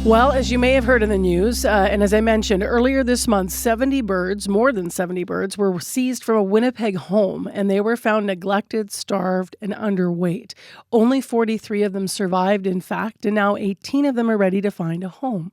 Well, as you may have heard in the news, and as I mentioned earlier this month, more than 70 birds, were seized from a Winnipeg home, and they were found neglected, starved, and underweight. Only 43 of them survived, in fact, and now 18 of them are ready to find a home.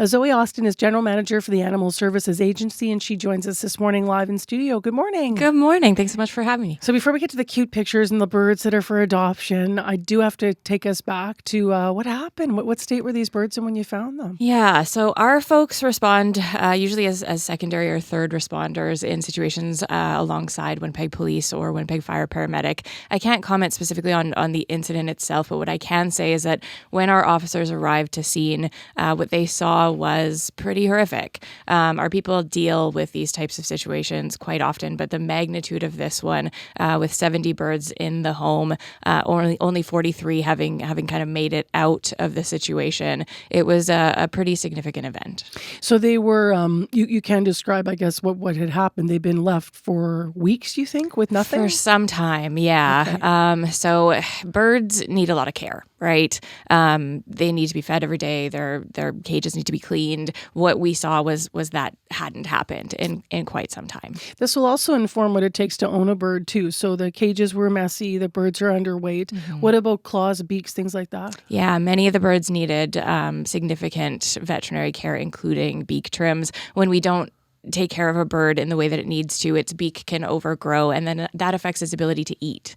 Zoe Austin is General Manager for the Animal Services Agency, and she joins us this morning live in studio. Good morning. Good morning. Thanks so much for having me. So before we get to the cute pictures and the birds that are for adoption, I do have to take us back to what happened. What state were these birds in when you found them? Yeah, so our folks respond usually as secondary or third responders in situations alongside Winnipeg Police or Winnipeg Fire Paramedic. I can't comment specifically on the incident itself, but what I can say is that when our officers arrived to scene, what they saw was pretty horrific. Our people deal with these types of situations quite often, but the magnitude of this one, with 70 birds in the home, only 43 having kind of made it out of the situation, it was a pretty significant event. So they were, you can describe, I guess, what had happened. They've been left for weeks, you think, with nothing? For some time, yeah. Okay. So birds need a lot of care, right? They need to be fed every day. Their cages need to be cleaned. What we saw was that hadn't happened in quite some time. This will also inform what it takes to own a bird, too. So the cages were messy. The birds are underweight. Mm-hmm. What about claws, beaks, things like that? Yeah, many of the birds needed significant veterinary care, including beak trims. When we don't take care of a bird in the way that it needs to, its beak can overgrow, and then that affects its ability to eat.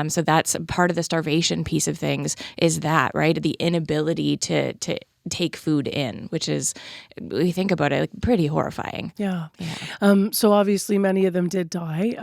So that's part of the starvation piece of things, is that, right? The inability to take food in, which is, we think about it, like, pretty horrifying. Yeah. So obviously many of them did die.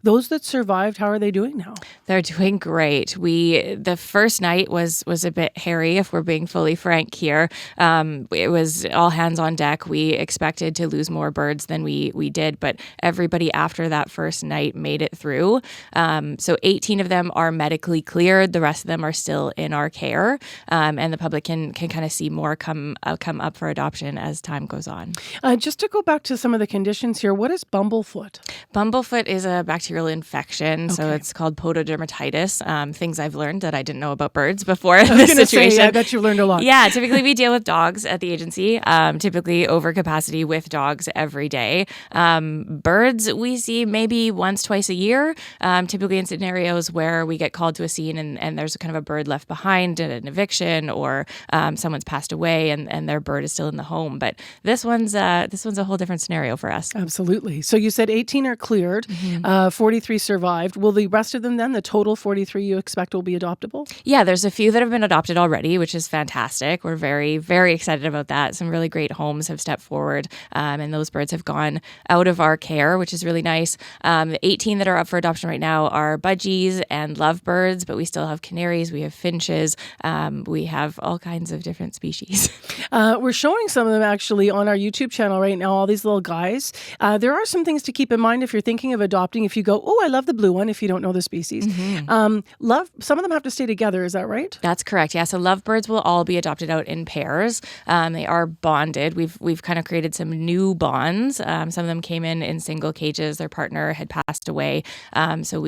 Those that survived, how are they doing now? They're doing great. The first night was a bit hairy, if we're being fully frank here. It was all hands on deck. We expected to lose more birds than we did, but everybody after that first night made it through. So 18 of them are medically cleared. The rest of them are still in our care, and the public can kind of see more come up for adoption as time goes on. Just to go back to some of the conditions here, what is bumblefoot? Bumblefoot is a bacterial infection, so it's called pododermatitis. Things I've learned that I didn't know about birds before this situation. I bet you learned a lot. Yeah, typically we deal with dogs at the agency, typically overcapacity with dogs every day. Birds we see maybe once, twice a year, typically in scenarios where we get called to a scene and there's kind of a bird left behind at an eviction, or someone's passed away and their bird is still in the home. But this one's a whole different scenario for us. Absolutely. So you said 18 are cleared, 43 survived. Will the rest of them then, the total 43 you expect, will be adoptable? Yeah, there's a few that have been adopted already, which is fantastic. We're very, very excited about that. Some really great homes have stepped forward, and those birds have gone out of our care, which is really nice. The 18 that are up for adoption right now are budgies and lovebirds, but we still have canaries, we have finches, we have all kinds of different species. We're showing some of them actually on our YouTube channel right now, all these little guys. There are some things to keep in mind if you're thinking of adopting. If you go, oh, I love the blue one, if you don't know the species. Mm-hmm. Some of them have to stay together. Is that right? That's correct. Yeah. So lovebirds will all be adopted out in pairs. They are bonded. We've kind of created some new bonds. Some of them came in single cages. Their partner had passed away. So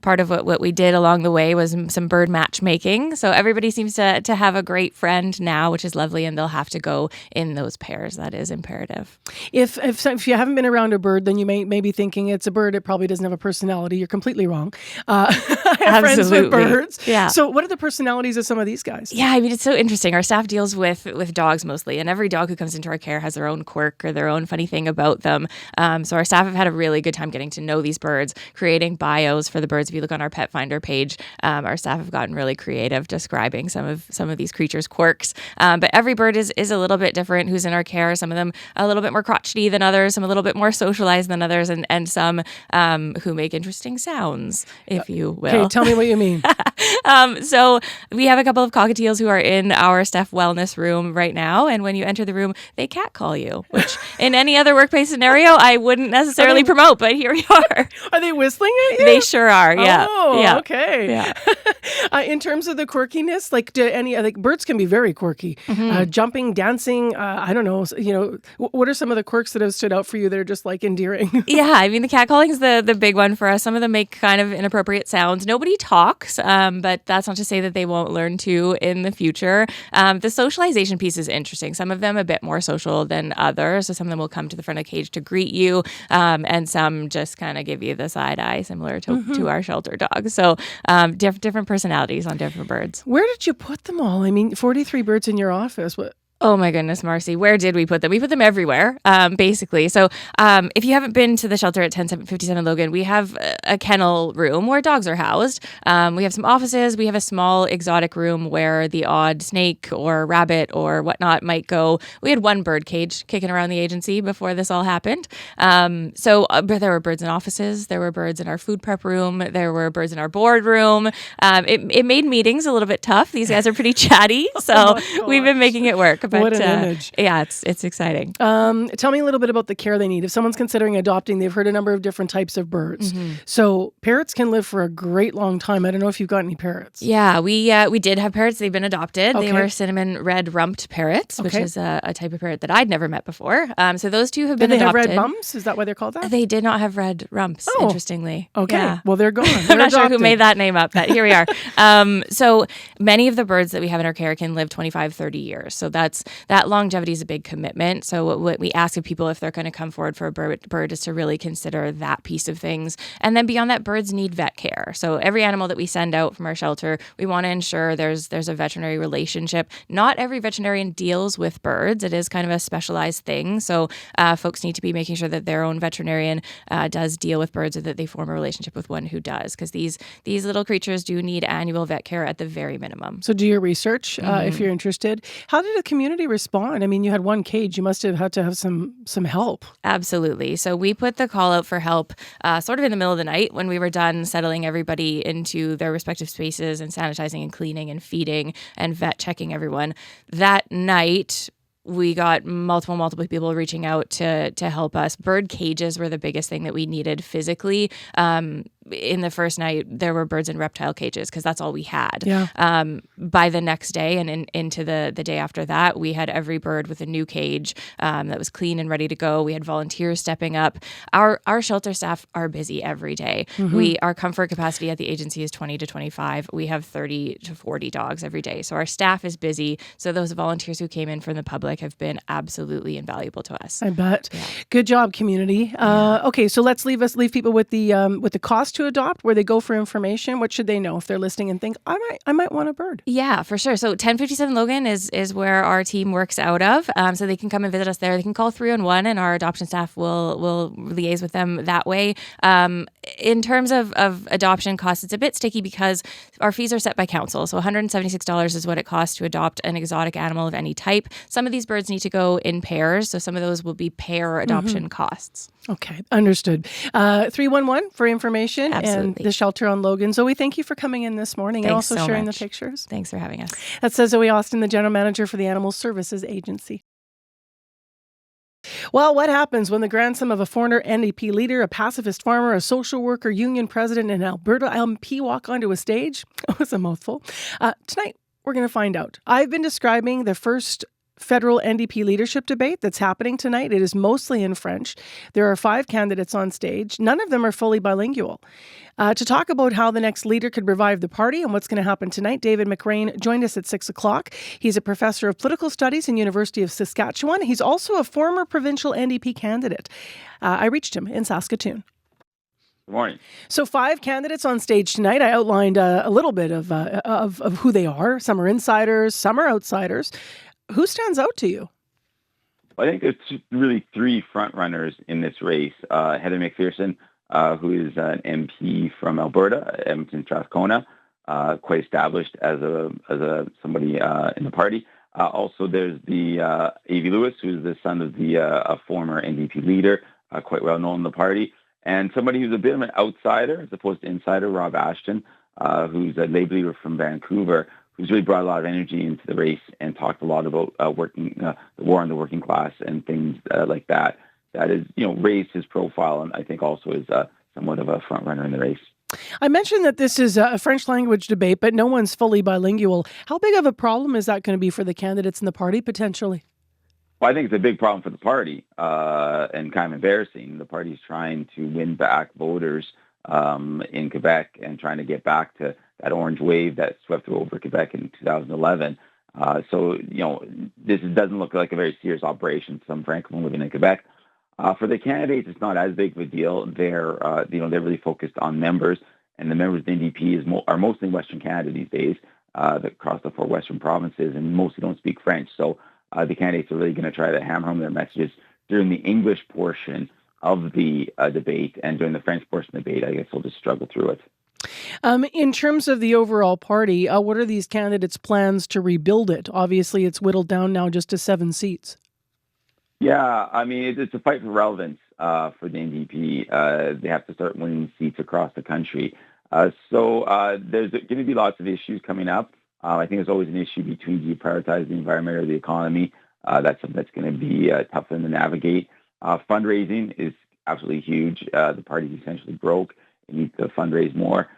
part of what we did along the way was some bird matchmaking. So everybody seems to have a great friend now, which is lovely, and they'll have to go in those pairs. That is imperative. If you haven't been around a bird, then you may be thinking it's a bird. It probably doesn't have a personality. You're completely wrong. I have friends with birds. Yeah. So what are the personalities of some of these guys? Yeah, I mean, it's so interesting. Our staff deals with dogs mostly, and every dog who comes into our care has their own quirk or their own funny thing about them. So our staff have had a really good time getting to know these birds, creating bios for the birds. If you look on our Pet Finder page, our staff have gotten really creative describing some of these creatures' quirks. But every bird is a little bit different who's in our care. Some of them a little bit more crotchety than others, some a little bit more socialized than others, and some who make interesting sounds, if you will. Okay, tell me what you mean. So we have a couple of cockatiels who are in our staff wellness room right now, and when you enter the room, they catcall you, which in any other workplace scenario I wouldn't necessarily promote, but here we are. Are they whistling at you? They sure are, yeah. Oh, yeah. Okay. Yeah. In terms of the quirkiness, like birds can be very quirky. jumping, dancing. I don't know. What are some of the quirks that have stood out for you that are just like endearing? Yeah, I mean, the catcalling is the big one for us. Some of them make kind of inappropriate sounds. Nobody talks, but that's not to say that they won't learn to in the future. The socialization piece is interesting. Some of them a bit more social than others. So some of them will come to the front of the cage to greet you, and some just kind of give you the side eye, similar to our shelter dogs. So different personalities on different birds. Where did you put them all? I mean, 43 birds in your office. What? Oh my goodness, Marcy, where did we put them? We put them everywhere, basically. So if you haven't been to the shelter at 1057 Logan, we have a kennel room where dogs are housed. We have some offices. We have a small exotic room where the odd snake or rabbit or whatnot might go. We had one bird cage kicking around the agency before this all happened. But there were birds in offices. There were birds in our food prep room. There were birds in our board room. It made meetings a little bit tough. These guys are pretty chatty, so we've been making it work. But, what an image. Yeah, it's exciting. Tell me a little bit about the care they need. If someone's considering adopting, they've heard a number of different types of birds. So parrots can live for a great long time. I don't know if you've got any parrots. Yeah, we did have parrots. They've been adopted. Okay. They were cinnamon red rumped parrots, which is a type of parrot that I'd never met before. So those two have been adopted. Did they have red bumps? Is that why they're called that? They did not have red rumps, interestingly. Okay, yeah. Well, they're gone. I'm not sure who made that name up, but here we are. So many of the birds that we have in our care can live 25, 30 years. So that longevity is a big commitment. So what we ask of people if they're going to come forward for a bird is to really consider that piece of things. And then beyond that, birds need vet care. So every animal that we send out from our shelter, we want to ensure there's a veterinary relationship. Not every veterinarian deals with birds. It is kind of a specialized thing. So folks need to be making sure that their own veterinarian does deal with birds, or that they form a relationship with one who does, because these little creatures do need annual vet care at the very minimum. So do your research if you're interested. How did the community respond? I mean, you had one cage. You must have had to have some help. Absolutely. So we put the call out for help sort of in the middle of the night when we were done settling everybody into their respective spaces and sanitizing and cleaning and feeding and vet checking everyone. That night, we got multiple people reaching out to help us. Bird cages were the biggest thing that we needed physically. In the first night, there were birds in reptile cages because that's all we had. Yeah. By the next day and into the day after that, we had every bird with a new cage that was clean and ready to go. We had volunteers stepping up. Our shelter staff are busy every day. Our comfort capacity at the agency is 20 to 25. We have 30 to 40 dogs every day. So our staff is busy. So those volunteers who came in from the public have been absolutely invaluable to us. I bet. Yeah. Good job, community. Okay, so let's leave people with the cost to adopt, where they go for information. What should they know if they're listening and think, I might want a bird? Yeah, for sure. So 1057 Logan is where our team works out of. So they can come and visit us there. They can call 311 and our adoption staff will liaise with them that way. In terms of adoption costs, it's a bit sticky because our fees are set by council. So $176 is what it costs to adopt an exotic animal of any type. Some of these birds need to go in pairs. So some of those will be pair adoption costs. Okay, understood. 311 for information. Absolutely. And the shelter on Logan. Zoe, thank you for coming in this morning. Thanks and also so sharing much. The pictures. Thanks for having us. That says Zoe Austin, the General Manager for the Animal Services Agency. Well, what happens when the grandson of a former NDP leader, a pacifist farmer, a social worker, union president, and Alberta MP walk onto a stage? It was a mouthful. Tonight, we're going to find out. I've been describing the first federal NDP leadership debate that's happening tonight. It is mostly in French. There are 5 candidates on stage. None of them are fully bilingual. To talk about how the next leader could revive the party and what's going to happen tonight, David McRain joined us at 6 o'clock. He's a professor of political studies in University of Saskatchewan. He's also a former provincial NDP candidate. I reached him in Saskatoon. Good morning. So 5 candidates on stage tonight. I outlined a little bit of who they are. Some are insiders, some are outsiders. Who stands out to you? I think there's really 3 front runners in this race. Heather McPherson, who is an MP from Alberta, Edmonton, Strathcona, quite established as somebody in the party. Also, there's the Avi Lewis, who's the son of a former NDP leader, quite well known in the party, and somebody who's a bit of an outsider as opposed to insider, Rob Ashton, who's a Labour leader from Vancouver, who's really brought a lot of energy into the race and talked a lot about the war on the working class and things like that. That is, raised his profile, and I think also is somewhat of a front runner in the race. I mentioned that this is a French language debate, but no one's fully bilingual. How big of a problem is that going to be for the candidates in the party potentially? Well, I think it's a big problem for the party and kind of embarrassing. The party's trying to win back voters in Quebec and trying to get back to that orange wave that swept over Quebec in 2011. This doesn't look like a very serious operation to some Francophone living in Quebec. For the candidates, it's not as big of a deal. They're really focused on members, and the members of the NDP are mostly in Western Canada these days, across the four Western provinces, and mostly don't speak French. So the candidates are really going to try to hammer home their messages during the English portion of the debate, and during the French portion of the debate, I guess they'll just struggle through it. In terms of the overall party, what are these candidates' plans to rebuild it? Obviously, it's whittled down now just to 7 seats. Yeah, I mean, it's a fight for relevance for the NDP. They have to start winning seats across the country. So there's going to be lots of issues coming up. I think there's always an issue between do you prioritize the environment or the economy. That's something that's going to be tough for them to navigate. Fundraising is absolutely huge. The party's essentially broke. It needs to fundraise more.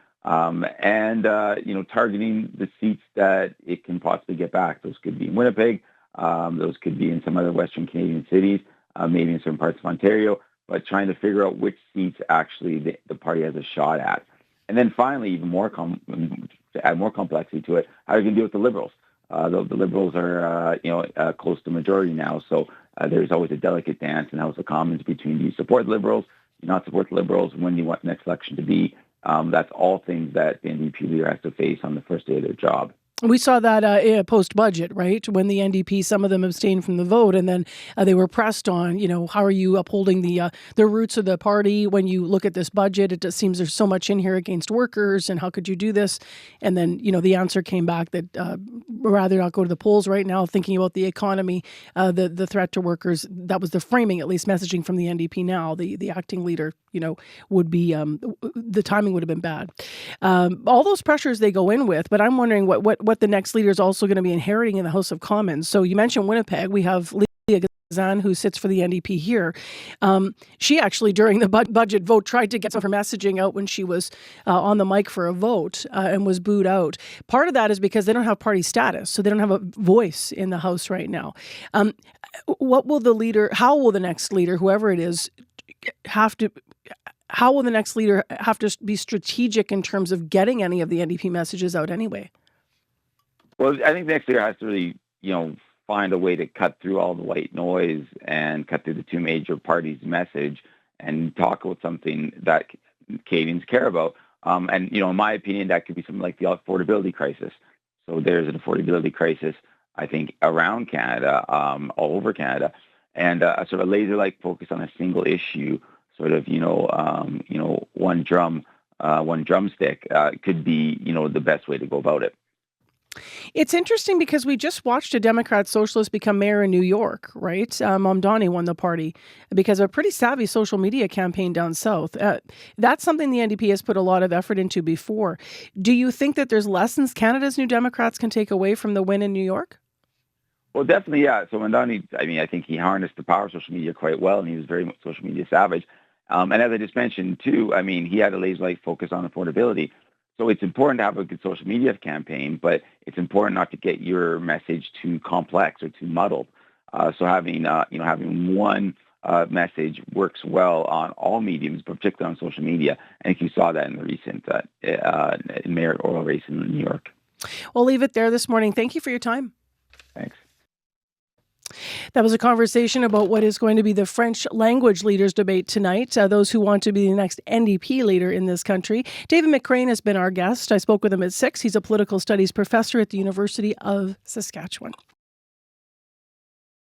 Targeting the seats that it can possibly get back. Those could be in Winnipeg. Those could be in some other Western Canadian cities, maybe in certain parts of Ontario, but trying to figure out which seats actually the party has a shot at. And then finally, even more to add more complexity to it, how are you going to deal with the Liberals? The Liberals are, close to majority now, so there's always a delicate dance in House of Commons between do you support the Liberals, do you not support the Liberals, when do you want the next election to be? That's all things that the NDP leader has to face on the first day of their job. We saw that post-budget, right? When the NDP, some of them abstained from the vote, and then they were pressed on, how are you upholding the roots of the party when you look at this budget? It just seems there's so much in here against workers, and how could you do this? And then, the answer came back that rather not go to the polls right now, thinking about the economy, the threat to workers. That was the framing, at least messaging from the NDP now. The acting leader, would be, the timing would have been bad. All those pressures they go in with, but I'm wondering what the next leader is also going to be inheriting in the House of Commons. So you mentioned Winnipeg. We have Leah Gazan, who sits for the NDP here. She actually, during the budget vote, tried to get some of her messaging out when she was on the mic for a vote and was booed out. Part of that is because they don't have party status, so they don't have a voice in the House right now. How will the next leader, whoever it is, how will the next leader have to be strategic in terms of getting any of the NDP messages out anyway? Well, I think the next leader has to really, find a way to cut through all the white noise and cut through the two major parties' message and talk about something that Canadians care about. In my opinion, that could be something like the affordability crisis. So there's an affordability crisis, I think, around Canada, all over Canada, and a sort of laser-like focus on a single issue, sort of, one drumstick could be, the best way to go about it. It's interesting because we just watched a Democrat socialist become mayor in New York, right? Mamdani won the party because of a pretty savvy social media campaign down south. That's something the NDP has put a lot of effort into before. Do you think that there's lessons Canada's New Democrats can take away from the win in New York? Well, definitely, yeah. So Mamdani, I think he harnessed the power of social media quite well, and he was very social media savage. And as I just mentioned, too, he had a laser-like focus on affordability. So it's important to have a good social media campaign, but it's important not to get your message too complex or too muddled. So having one message works well on all mediums, but particularly on social media. I think you saw that in the recent mayoral race in New York. We'll leave it there this morning. Thank you for your time. Thanks. That was a conversation about what is going to be the French language leaders debate tonight, those who want to be the next NDP leader in this country. David McCrane has been our guest. I spoke with him at 6. He's a political studies professor at the University of Saskatchewan.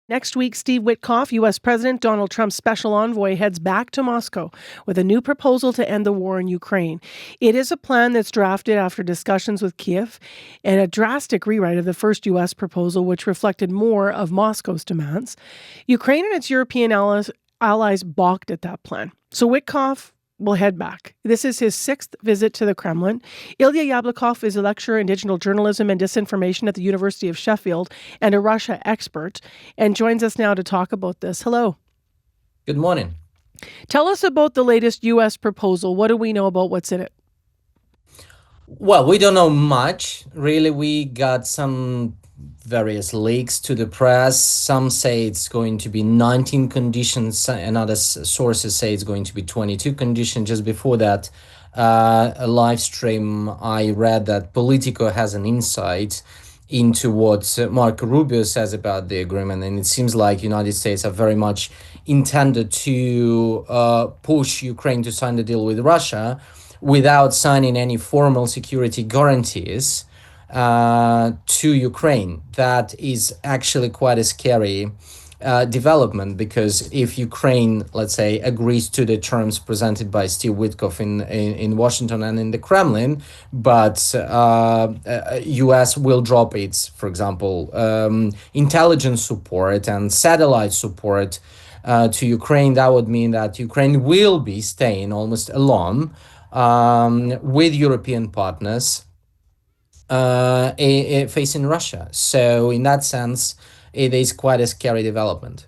Next week, Steve Witkoff, U.S. President Donald Trump's special envoy, heads back to Moscow with a new proposal to end the war in Ukraine. It is a plan that's drafted after discussions with Kyiv and a drastic rewrite of the first U.S. proposal, which reflected more of Moscow's demands. Ukraine and its European allies balked at that plan. So Witkoff will head back. This is his 6th visit to the Kremlin. Ilya Yablokov is a lecturer in digital journalism and disinformation at the University of Sheffield and a Russia expert, and joins us now to talk about this. Hello. Good morning. Tell us about the latest U.S. proposal. What do we know about what's in it? Well, we don't know much. Really, we got some various leaks to the press. Some say it's going to be 19 conditions, and other sources say it's going to be 22 conditions. Just before that, a live stream, I read that Politico has an insight into what Marco Rubio says about the agreement, and it seems like United States are very much intended to push Ukraine to sign the deal with Russia without signing any formal security guarantees to Ukraine. That is actually quite a scary development, because if Ukraine, let's say, agrees to the terms presented by Steve Witkoff in Washington and in the Kremlin, but US will drop its, for example, intelligence support and satellite support to Ukraine, that would mean that Ukraine will be staying almost alone with European partners facing Russia. So in that sense, it is quite a scary development.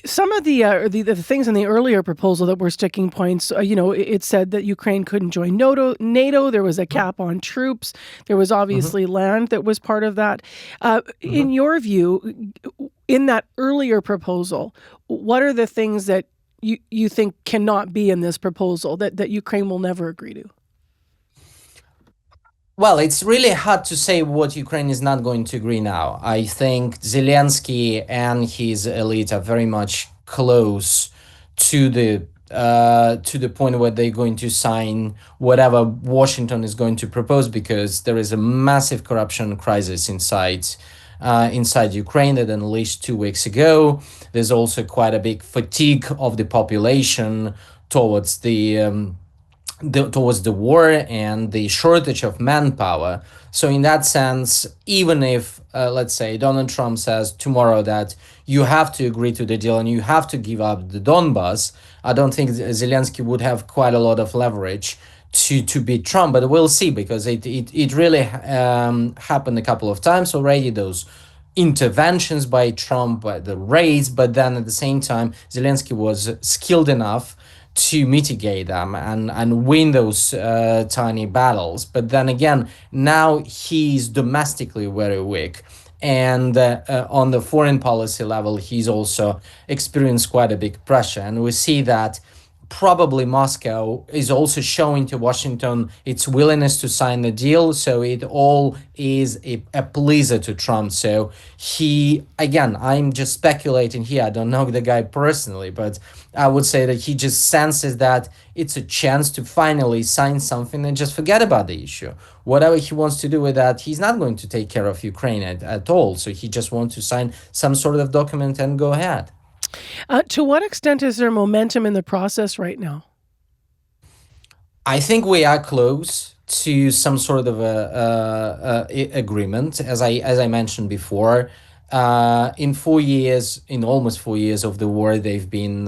Some of the things in the earlier proposal that were sticking points, it said that Ukraine couldn't join NATO. There was a cap on troops. There was obviously land that was part of that. In your view, in that earlier proposal, what are the things that you think cannot be in this proposal that Ukraine will never agree to? Well, it's really hard to say what Ukraine is not going to agree now. I think Zelensky and his elite are very much close to the point where they're going to sign whatever Washington is going to propose, because there is a massive corruption crisis inside Ukraine that unleashed 2 weeks ago. There's also quite a big fatigue of the population towards towards the war and the shortage of manpower. So in that sense, even if, let's say, Donald Trump says tomorrow that you have to agree to the deal and you have to give up the Donbas, I don't think Zelensky would have quite a lot of leverage to beat Trump. But we'll see, because it really happened a couple of times already, those interventions by Trump, by the raids, but then at the same time, Zelensky was skilled enough to mitigate them and win those tiny battles. But then again, now he's domestically very weak. And on the foreign policy level, he's also experienced quite a big pressure. And we see that probably Moscow is also showing to Washington its willingness to sign the deal. So it all is a pleaser to Trump. So he, again, I'm just speculating here. I don't know the guy personally, but I would say that he just senses that it's a chance to finally sign something and just forget about the issue. Whatever he wants to do with that, he's not going to take care of Ukraine at all. So he just wants to sign some sort of document and go ahead. To what extent is there momentum in the process right now? I think we are close to some sort of a agreement, as I mentioned before. In almost 4 years of the war, they've been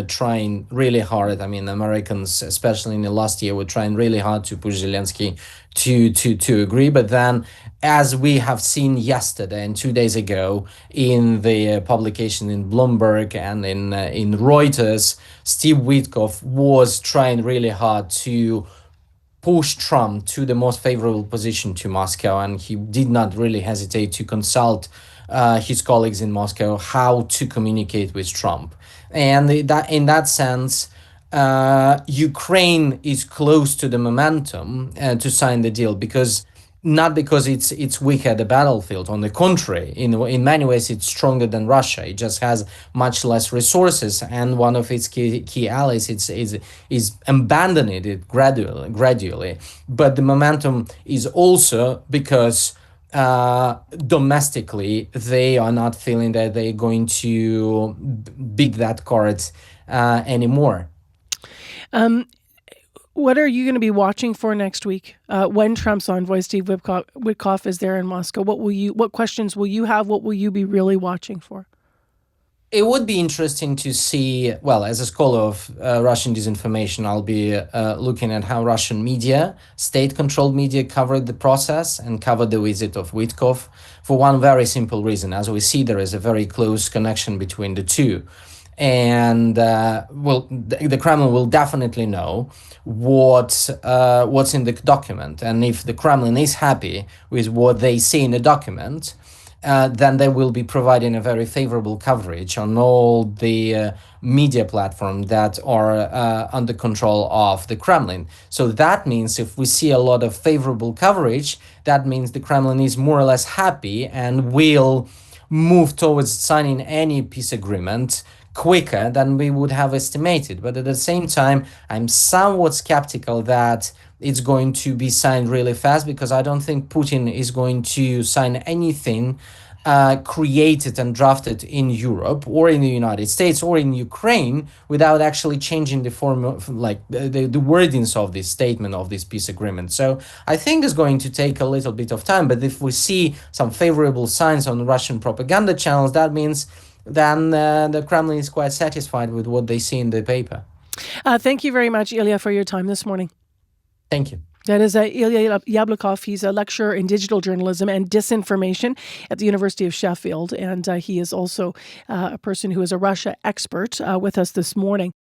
trying really hard. I mean, Americans, especially in the last year, were trying really hard to push Zelensky to agree. But then, as we have seen yesterday and 2 days ago in the publication in Bloomberg and in Reuters, Steve Witkoff was trying really hard to push Trump to the most favorable position to Moscow, and he did not really hesitate to consult his colleagues in Moscow how to communicate with Trump. And that, in that sense, Ukraine is close to the momentum to sign the deal, because not because it's weak at the battlefield. On the contrary, in many ways, it's stronger than Russia. It just has much less resources, and one of its key allies is abandoning it gradually. But the momentum is also because domestically they are not feeling that they're going to beat that card anymore. What are you going to be watching for next week when Trump's envoy Steve Witkoff is there in Moscow? What questions will you have? What will you be really watching for? It would be interesting to see, well, as a scholar of Russian disinformation, I'll be looking at how Russian media, state-controlled media, covered the process and covered the visit of Witkoff, for one very simple reason. As we see, there is a very close connection between the two. and the Kremlin will definitely know what's in the document, and if the Kremlin is happy with what they see in the document, then they will be providing a very favorable coverage on all the media platforms that are under control of the Kremlin. So that means if we see a lot of favorable coverage, that means the Kremlin is more or less happy and will move towards signing any peace agreement quicker than we would have estimated. But at the same time, I'm somewhat skeptical that it's going to be signed really fast, because I don't think Putin is going to sign anything created and drafted in Europe or in the United States or in Ukraine without actually changing the form of the wordings of this statement of this peace agreement. So I think it's going to take a little bit of time. But if we see some favorable signs on Russian propaganda channels, that means then the Kremlin is quite satisfied with what they see in the paper. Thank you very much, Ilya, for your time this morning. Thank you. That is Ilya Yablokov. He's a lecturer in digital journalism and disinformation at the University of Sheffield. And he is also a person who is a Russia expert with us this morning.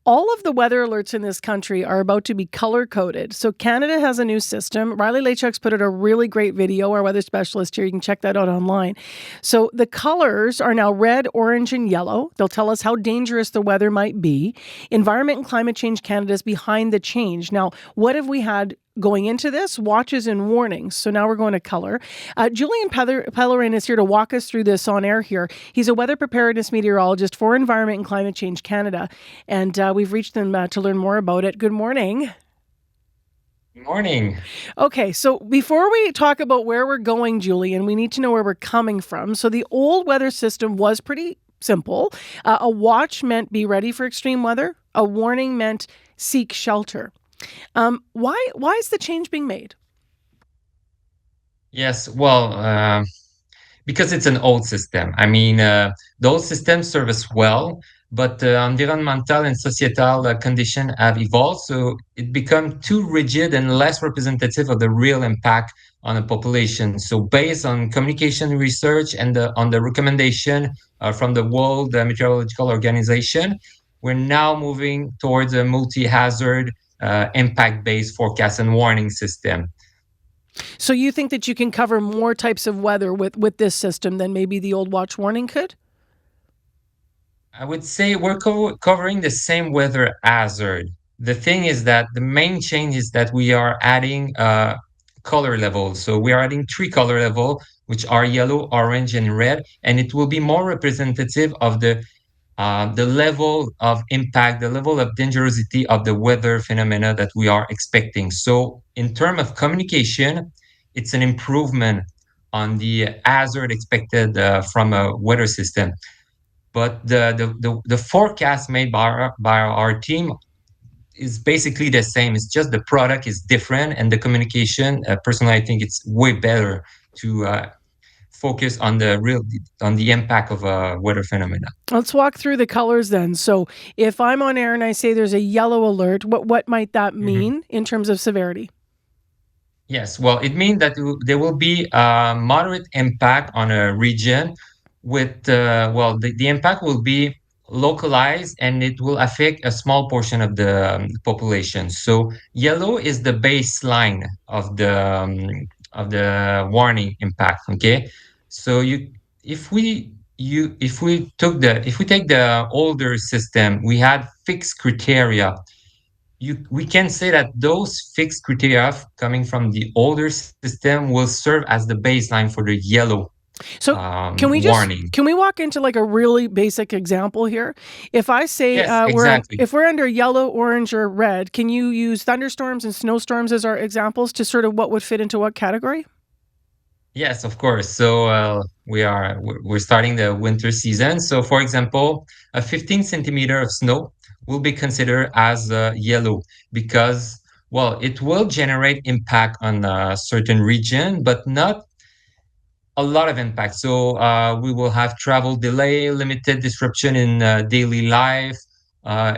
All of the weather alerts in this country are about to be color-coded. So Canada has a new system. Riley Lachuk's put out a really great video, our weather specialist here. You can check that out online. So the colors are now red, orange, and yellow. They'll tell us how dangerous the weather might be. Environment and Climate Change Canada is behind the change. Now, what have we had going into this? Watches and warnings. So now we're going to color. Julian Pellerin is here to walk us through this on air here. He's a weather preparedness meteorologist for Environment and Climate Change Canada. And we've reached them to learn more about it. Good morning. Good morning. Okay, so before we talk about where we're going, Julian, we need to know where we're coming from. So the old weather system was pretty simple. A watch meant be ready for extreme weather. A warning meant seek shelter. Why is the change being made? Yes, well, because it's an old system. I mean, the old system serve us well, but environmental and societal conditions have evolved, so it become too rigid and less representative of the real impact on a population. So based on communication research and on the recommendation from the World Meteorological Organization, we're now moving towards a multi-hazard impact-based forecast and warning system. So you think that you can cover more types of weather with this system than maybe the old watch warning could? I would say we're covering the same weather hazard. The thing is that the main change is that we are adding color levels. So we are adding 3 color levels, which are yellow, orange, and red, and it will be more representative of the level of impact, the level of dangerosity of the weather phenomena that we are expecting. So in terms of communication, it's an improvement on the hazard expected from a weather system. But the forecast made by our team is basically the same. It's just the product is different, and the communication, personally, I think it's way better to focus on the impact of a weather phenomena. Let's walk through the colors then. So if I'm on air and I say there's a yellow alert, what might that mean in terms of severity? Yes, well, it means that there will be a moderate impact on a region with, the impact will be localized and it will affect a small portion of the population. So yellow is the baseline of the warning impact. Okay, so if we take the older system, we had fixed criteria. We can say that those fixed criteria coming from the older system will serve as the baseline for the yellow So warning. can we walk into like a really basic example here? If I say Yes, exactly. if we're under yellow, orange, or red, can you use thunderstorms and snowstorms as our examples to sort of what would fit into what category? Yes, of course. So we're starting the winter season. So for example, a 15 centimeter of snow will be considered as yellow because, well, it will generate impact on a certain region, but not a lot of impact. So we will have travel delay, limited disruption in daily life,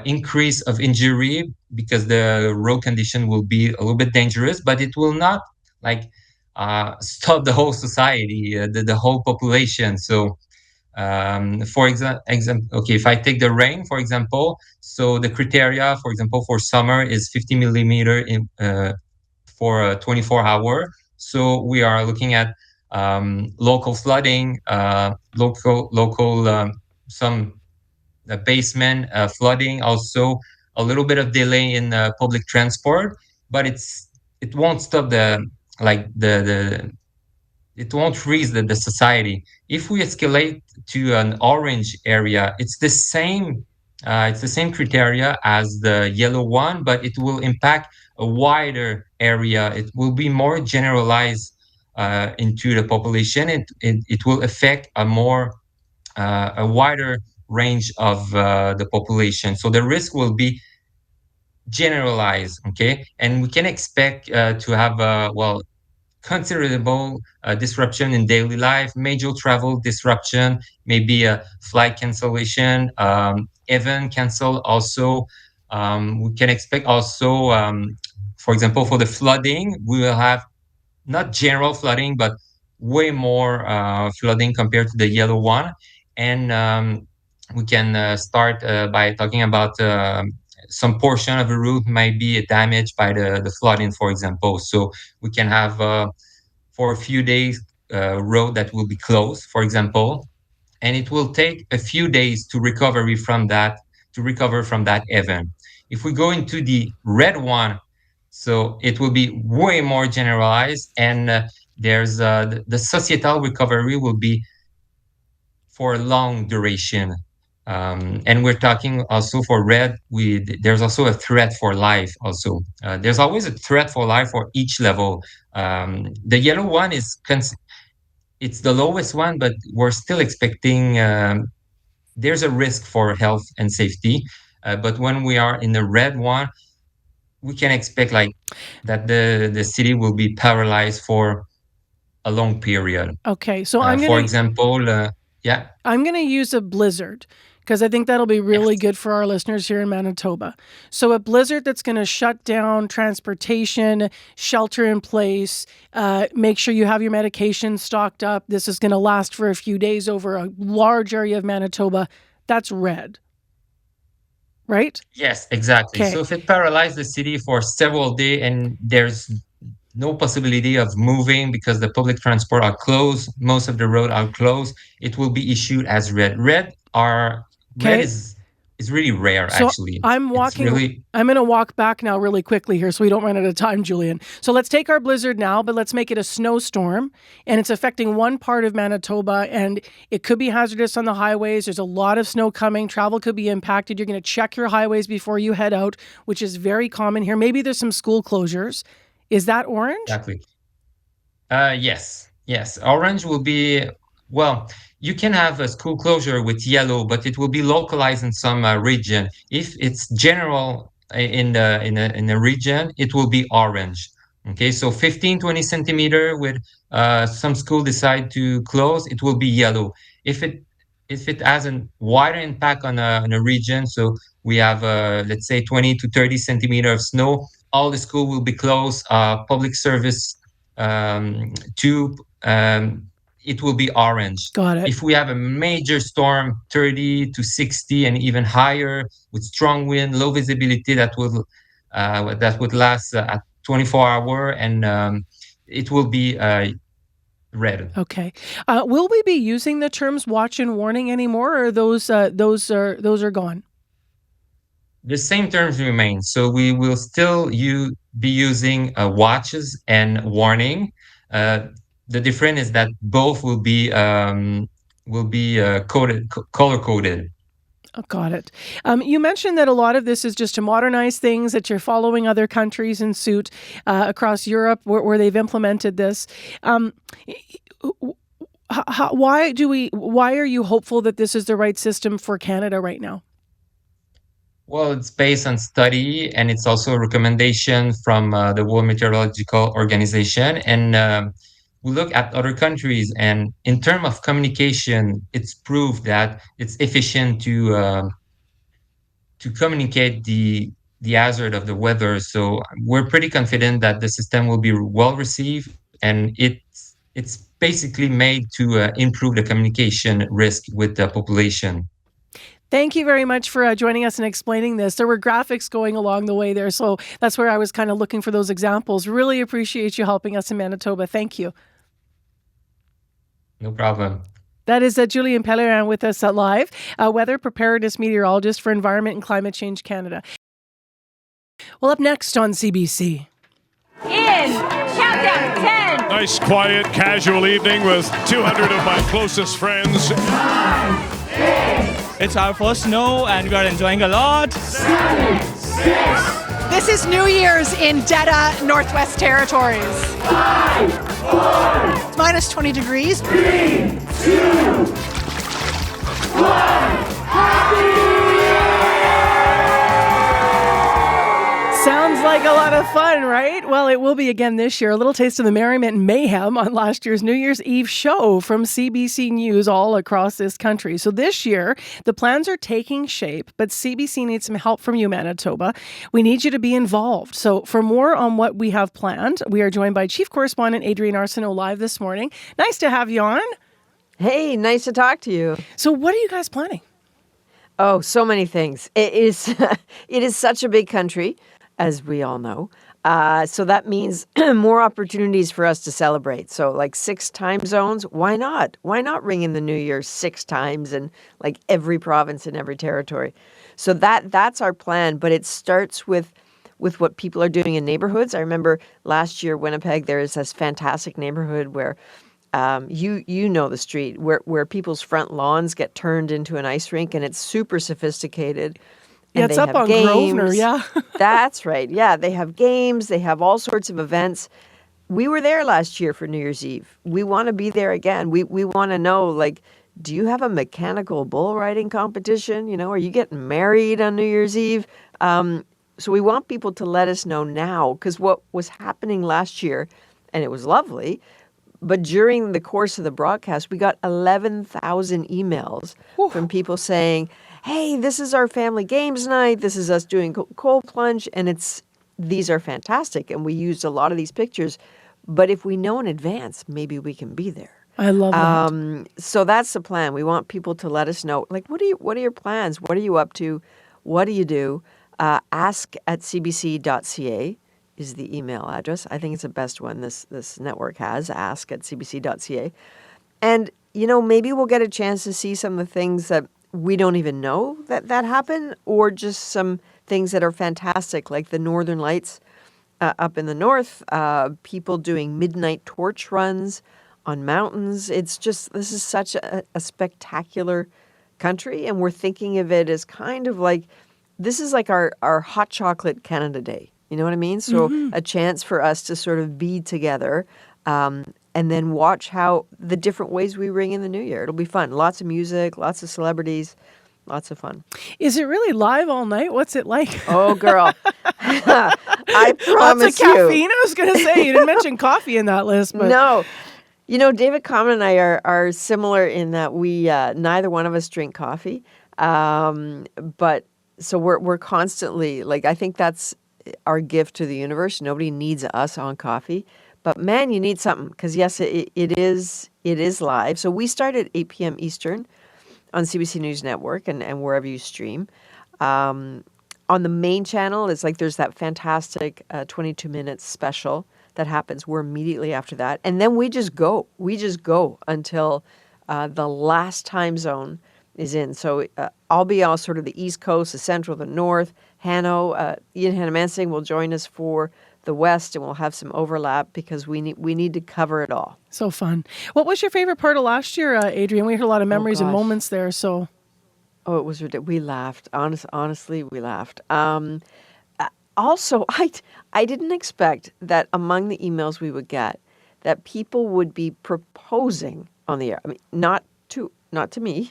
increase of injury because the road condition will be a little bit dangerous, but it will not like stop the whole society, the whole population. So Okay, if I take the rain, for example, so the criteria, for example, for summer is 50 millimeter for a 24-hour. So we are looking at local flooding, local some basement flooding, also a little bit of delay in public transport, but it won't stop the it won't freeze the society. If we escalate to an orange area, it's the same criteria as the yellow one, but it will impact a wider area. It will be more generalized into the population. It will affect a wider range of the population. So the risk will be generalized, okay? And we can expect to have considerable disruption in daily life, major travel disruption, maybe a flight cancellation, event cancel also. We can expect also, for example, for the flooding, we will have not general flooding, but way more flooding compared to the yellow one. And we can start by talking about some portion of the route might be damaged by the flooding, for example. So we can have for a few days road that will be closed, for example, and it will take a few days to recover from that event. If we go into the red one, so it will be way more generalized, and there's the societal recovery will be for a long duration. And we're talking also for red, there's also a threat for life also. There's always a threat for life for each level. The yellow one it's the lowest one, but we're still expecting there's a risk for health and safety. But when we are in the red one, we can expect like that the city will be paralyzed for a long period. Okay, so For example, yeah. I'm going to use a blizzard because I think that'll be really Yes. good for our listeners here in Manitoba. So a blizzard that's going to shut down transportation, shelter in place, make sure you have your medication stocked up. This is going to last for a few days over a large area of Manitoba. That's red, right? Yes, exactly. Okay. So if it paralyzed the city for several days and there's no possibility of moving because the public transport are closed, most of the road are closed, it will be issued as red. Red Okay. is really rare So actually. It's really I'm going to walk back now really quickly here so we don't run out of time, Julian. So let's take our blizzard now, but let's make it a snowstorm. And it's affecting one part of Manitoba, and it could be hazardous on the highways. There's a lot of snow coming. Travel could be impacted. You're going to check your highways before you head out, which is very common here. Maybe there's some school closures. Is that orange? exactly. Yes. Orange will be, well, you can have a school closure with yellow, but it will be localized in some region. If it's general in a region, it will be orange. Okay, so 15, 20 centimeter with some school decide to close, it will be yellow. If it has a wider impact on a region, so we have let's say 20 to 30 centimeter of snow, all the school will be closed. Public service tube, it will be orange. Got it. If we have a major storm, 30 to 60 and even higher, with strong wind, low visibility, that would last at 24 hour, and it will be red. Okay. Will we be using the terms watch and warning anymore, or those are gone? The same terms remain. So we will still be using watches and warning. The difference is that both will be color coded. Oh, got it. You mentioned that a lot of this is just to modernize things, that you're following other countries in suit across Europe where they've implemented this. Why are you hopeful that this is the right system for Canada right now? Well, it's based on study, and it's also a recommendation from the World Meteorological Organization. And we look at other countries, and in terms of communication, it's proved that it's efficient to communicate the hazard of the weather. So we're pretty confident that the system will be well received, and it's basically made to improve the communication risk with the population. Thank you very much for joining us and explaining this. There were graphics going along the way there, so that's where I was kind of looking for those examples. Really appreciate you helping us in Manitoba. Thank you. No problem. That is Julien Pellerin with us live, weather preparedness meteorologist for Environment and Climate Change Canada. Well, up next on CBC. In countdown 10. Nice, quiet, casual evening with 200 of my closest friends. 5, 6. It's our first snow and we are enjoying a lot. 7, 6. This is New Year's in Detta, Northwest Territories. 5, 4. It's minus 20 degrees. 3, 2, 1. Happy! Sounds like a lot of fun, right? Well, it will be again this year. A little taste of the merriment and mayhem on last year's New Year's Eve show from CBC News all across this country. So this year, the plans are taking shape, but CBC needs some help from you, Manitoba. We need you to be involved. So for more on what we have planned, we are joined by Chief Correspondent Adrienne Arsenault live this morning. Nice to have you on. Hey, nice to talk to you. So what are you guys planning? Oh, so many things. It is it is such a big country, as we all know. So that means more opportunities for us to celebrate. So like 6 time zones, why not? Why not ring in the New Year 6 times in like every province and every territory? So that's our plan, but it starts with what people are doing in neighborhoods. I remember last year, Winnipeg, there is this fantastic neighborhood where you know the street where people's front lawns get turned into an ice rink, and it's super sophisticated. Yeah, And it's they up have on games. Grosvenor, yeah. That's right. Yeah, they have games. They have all sorts of events. We were there last year for New Year's Eve. We want to be there again. We want to know, like, do you have a mechanical bull riding competition? You know, are you getting married on New Year's Eve? So we want people to let us know now, because what was happening last year, and it was lovely, but during the course of the broadcast, we got 11,000 emails from people saying, hey, this is our family games night. This is us doing cold plunge. And these are fantastic. And we used a lot of these pictures. But if we know in advance, maybe we can be there. I love that. So that's the plan. We want people to let us know, like, what are your plans? What are you up to? What do you do? ask@cbc.ca is the email address. I think it's the best one this network has, ask@cbc.ca. And, you know, maybe we'll get a chance to see some of the things that we don't even know that happen, or just some things that are fantastic, like the Northern Lights up in the north, people doing midnight torch runs on mountains. It's just, this is such a spectacular country, and we're thinking of it as kind of like, this is like our hot chocolate Canada Day. You know what I mean? So a chance for us to sort of be together and then watch how the different ways we ring in the new year. It'll be fun. Lots of music, lots of celebrities, lots of fun. Is it really live all night? What's it like? Oh, girl. I promise Lots of caffeine? I was going to say, you didn't mention coffee in that list. But No. You know, David Common and I are similar in that we, neither one of us drink coffee. But so we're constantly, like, I think that's our gift to the universe. Nobody needs us on coffee. But man, you need something, because yes, it is live. So we start at 8 p.m. Eastern on CBC News Network and wherever you stream. On the main channel, it's like there's that fantastic 22 minutes special that happens. We're immediately after that. And then we just go. We just go until the last time zone is in. So I'll be on sort of the East Coast, the Central, the North. Ian Hannamansing will join us for the West, and we'll have some overlap because we need to cover it all. So fun. What was your favorite part of last year, Adrienne? We heard a lot of memories and moments there. So, it was ridiculous. We laughed. Honestly, we laughed. Also, I didn't expect that among the emails we would get, that people would be proposing on the air. I mean, not to me,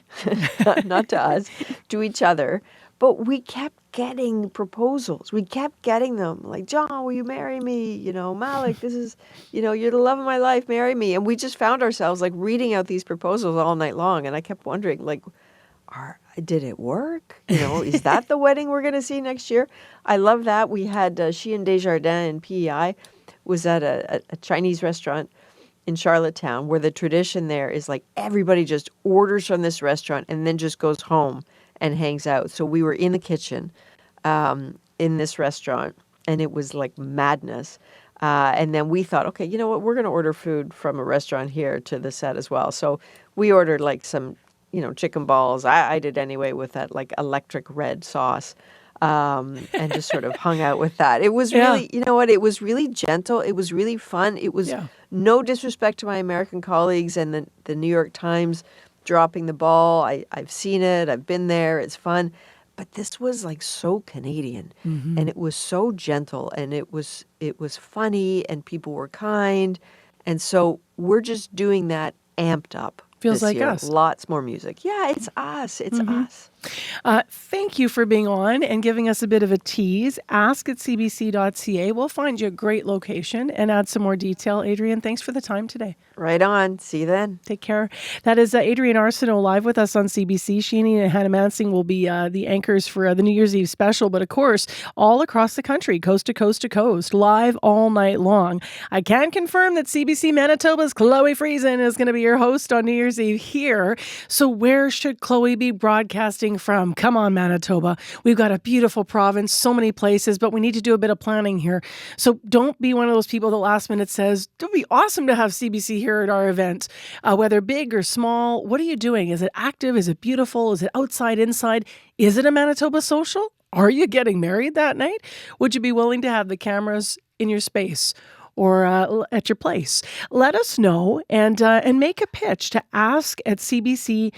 not to us, to each other. But we kept getting proposals. We kept getting them. Like, John, will you marry me? You know, Malik, this is, you know, you're the love of my life, marry me. And we just found ourselves, like, reading out these proposals all night long. And I kept wondering, like, did it work? You know, is that the wedding we're going to see next year? I love that. We had she and Desjardins and PEI was at a Chinese restaurant in Charlottetown, where the tradition there is like everybody just orders from this restaurant and then just goes home and hangs out. So we were in the kitchen in this restaurant, and it was like madness. And then we thought, okay, you know what? We're going to order food from a restaurant here to the set as well. So we ordered like some, chicken balls. I did anyway with that like electric red sauce. And just sort of hung out with that. It was really, you know what? It was really gentle. It was really fun. It was no disrespect to my American colleagues and the New York Times dropping the ball. I've seen it. I've been there. It's fun. But this was like so Canadian, and it was so gentle, and it was funny, and people were kind, and so we're just doing that amped up. Feels this like year. us. Lots more music. Yeah, it's us. It's us. Thank you for being on and giving us a bit of a tease. Ask@cbc.ca. We'll find you a great location and add some more detail. Adrienne, thanks for the time today. Right on. See you then. Take care. That is Adrienne Arsenault live with us on CBC. Sheenie and Hannah Mansing will be the anchors for the New Year's Eve special. But of course, all across the country, coast to coast to coast, live all night long. I can confirm that CBC Manitoba's Chloe Friesen is going to be your host on New Year's Eve here. So where should Chloe be broadcasting from? Come on, Manitoba. We've got a beautiful province, so many places, but we need to do a bit of planning here. So don't be one of those people that last minute says, it would be awesome to have CBC here at our event. Whether big or small, what are you doing? Is it active? Is it beautiful? Is it outside, inside? Is it a Manitoba social? Are you getting married that night? Would you be willing to have the cameras in your space or at your place? Let us know and make a pitch to ask@cbc.ca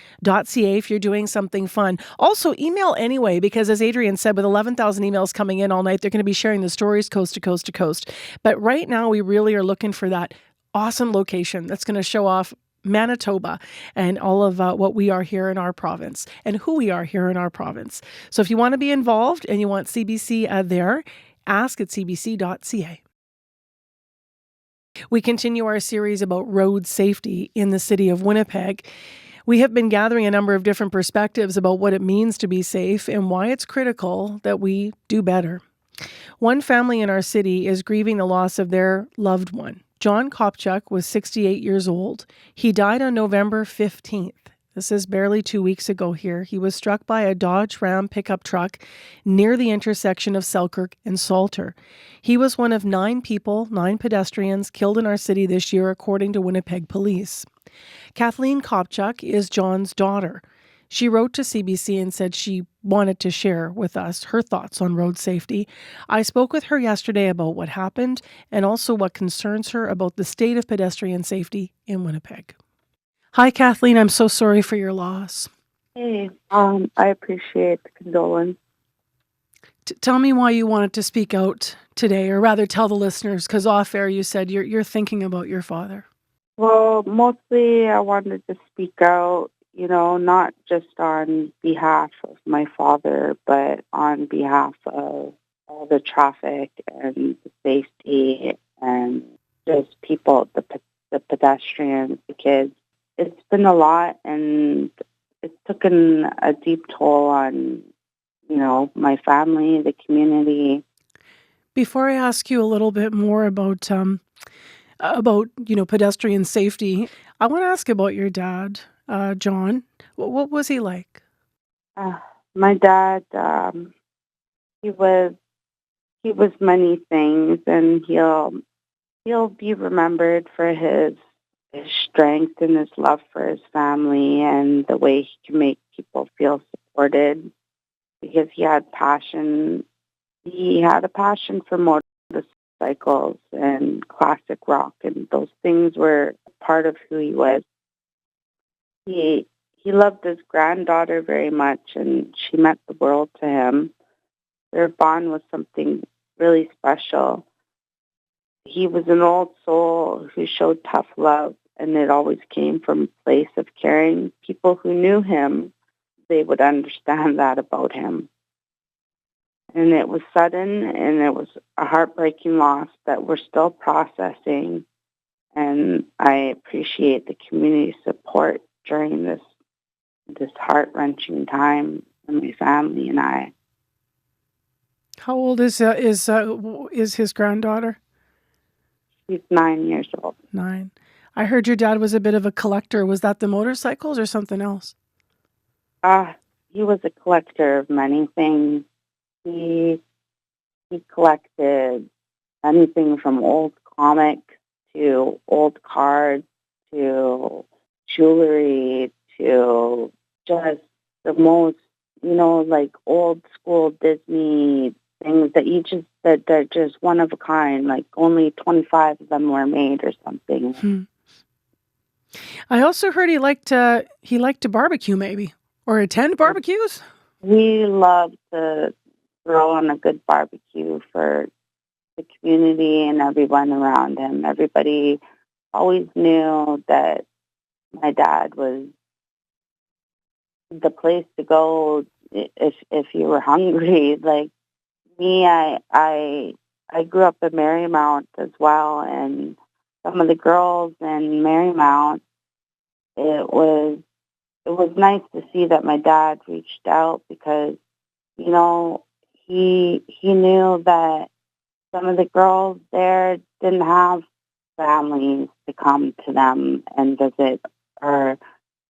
if you're doing something fun. Also, email anyway, because as Adrienne said, with 11,000 emails coming in all night, they're going to be sharing the stories coast to coast to coast. But right now, we really are looking for that awesome location that's going to show off Manitoba and all of what we are here in our province and who we are here in our province. So if you want to be involved and you want CBC there, ask@cbc.ca. We continue our series about road safety in the city of Winnipeg. We have been gathering a number of different perspectives about what it means to be safe and why it's critical that we do better. One family in our city is grieving the loss of their loved one. John Kopchuk was 68 years old. He died on November 15th. This is barely 2 weeks ago here. He was struck by a Dodge Ram pickup truck near the intersection of Selkirk and Salter. He was one of 9 pedestrians killed in our city this year, according to Winnipeg police. Kathleen Kopchuk is John's daughter. She wrote to CBC and said she wanted to share with us her thoughts on road safety. I spoke with her yesterday about what happened and also what concerns her about the state of pedestrian safety in Winnipeg. Hi, Kathleen. I'm so sorry for your loss. Hey, I appreciate the condolence. Tell me why you wanted to speak out today, or rather tell the listeners, because off air you said you're thinking about your father. Well, mostly I wanted to speak out, not just on behalf of my father, but on behalf of all the traffic and the safety and just people, the pedestrians, the kids. It's been a lot, and it's taken a deep toll on, my family, the community. Before I ask you a little bit more about pedestrian safety, I want to ask about your dad, John. What was he like? My dad, he was many things, and he'll be remembered for his strength and his love for his family and the way he can make people feel supported, because he had passion. He had a passion for motorcycles and classic rock, and those things were part of who he was. He loved his granddaughter very much, and she meant the world to him. Their bond was something really special. He was an old soul who showed tough love, and it always came from a place of caring. People who knew him, they would understand that about him. And it was sudden, and it was a heartbreaking loss that we're still processing. And I appreciate the community support during this heart-wrenching time for my family and I. How old is his granddaughter? She's 9 years old. 9. I heard your dad was a bit of a collector. Was that the motorcycles or something else? He was a collector of many things. He collected anything from old comics to old cards to jewelry to just the most, like old school Disney things that they're just one of a kind. Like only 25 of them were made or something. I also heard he liked to barbecue, maybe, or attend barbecues. We love to throw on a good barbecue for the community and everyone around him. Everybody always knew that my dad was the place to go if you were hungry. Like me, I grew up in Marymount as well, and some of the girls in Marymount, it was nice to see that my dad reached out because he knew that some of the girls there didn't have families to come to them and visit, or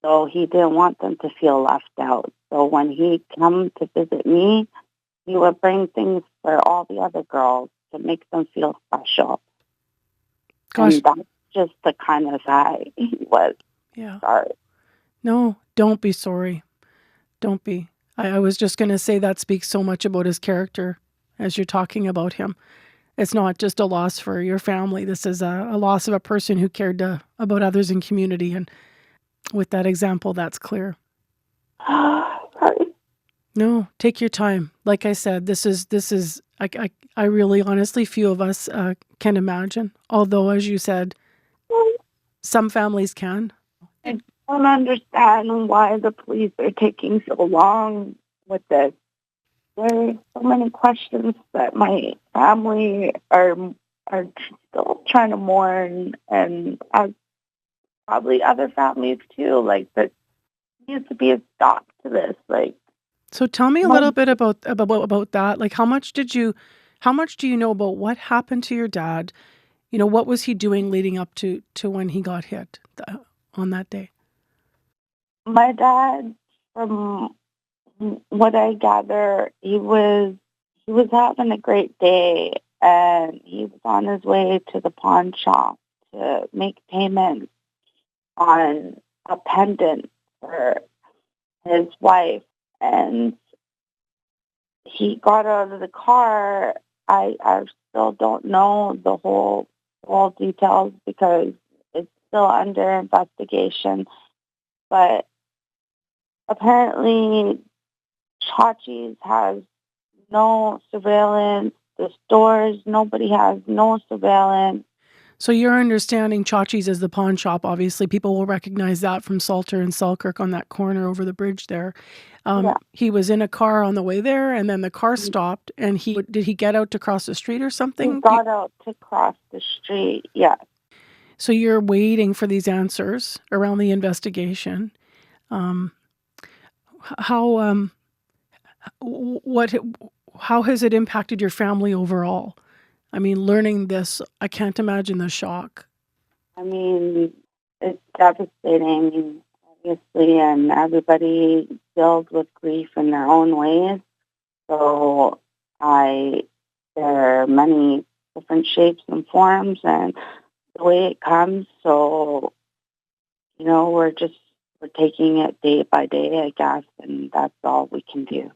so he didn't want them to feel left out. So when he come to visit me, he would bring things for all the other girls to make them feel special. Gosh. And that's just the kind of guy he was. Yeah. Sorry. No, don't be sorry. Don't be. I was just going to say that speaks so much about his character as you're talking about him. It's not just a loss for your family. This is a loss of a person who cared about others in community. And with that example, that's clear. Sorry. No, take your time. Like I said, this is I really honestly few of us can imagine. Although, as you said, some families can. I don't understand why the police are taking so long with this. There are so many questions that my family are still trying to mourn, and as probably other families too. Like, there needs to be a stop to this. Like, so tell me a little bit about that. Like, how much do you know about what happened to your dad? What was he doing leading up to when he got hit on that day? My dad, from what I gather, he was having a great day, and he was on his way to the pawn shop to make payments on a pendant for his wife, and he got out of the car. I still don't know the whole details because it's still under investigation, but apparently Chachi's has no surveillance. The stores, nobody has no surveillance. So you're understanding Chachi's as the pawn shop. Obviously, people will recognize that from Salter and Selkirk on that corner over the bridge there. Yeah. He was in a car on the way there, and then the car stopped, and did he get out to cross the street or something? He got out to cross the street, yeah. So you're waiting for these answers around the investigation. How has it impacted your family overall? I mean, learning this, I can't imagine the shock. I mean, it's devastating, obviously, and everybody deals with grief in their own ways. So there are many different shapes and forms and the way it comes. So, we're taking it day by day, I guess, and that's all we can do.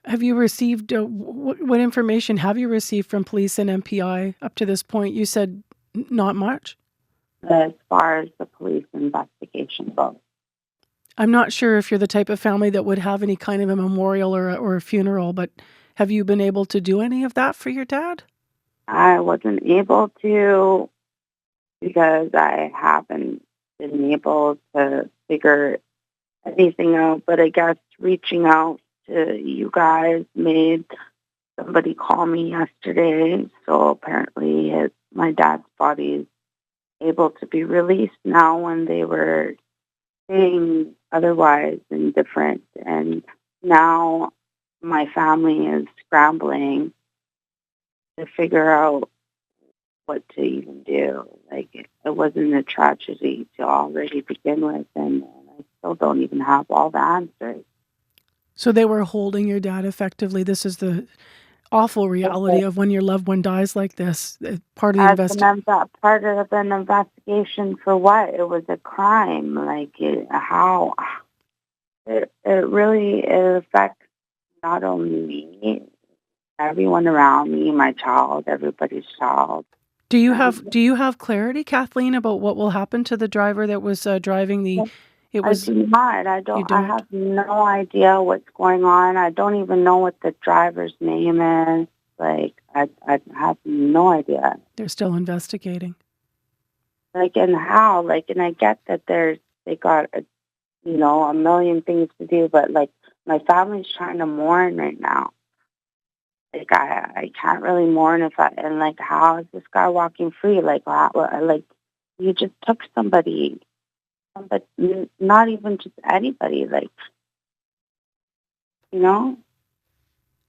Have you received, what information have you received from police and MPI up to this point? You said not much? As far as the police investigation goes. I'm not sure if you're the type of family that would have any kind of a memorial or a funeral, but have you been able to do any of that for your dad? I wasn't able to because I haven't been able to figure anything out, but I guess reaching out to you guys made somebody call me yesterday. So apparently my dad's body is able to be released now when they were saying otherwise and different. And now my family is scrambling to figure out what to even do. Like, it wasn't a tragedy to already begin with, and I still don't even have all the answers. So they were holding your dad effectively. This is the awful reality of when your loved one dies like this. Part of the Part of an investigation for what? It was a crime. Like, how? It really affects not only me, everyone around me, my child, everybody's child. Do you have clarity, Kathleen, about what will happen to the driver that was driving the? It was. I do not. I don't. I have no idea what's going on. I don't even know what the driver's name is. Like, I have no idea. They're still investigating. Like, and how? Like, and I get that they got a million things to do, but like, my family's trying to mourn right now. Like, I can't really mourn and like, how is this guy walking free? Like, like, you just took somebody, but not even just anybody, like,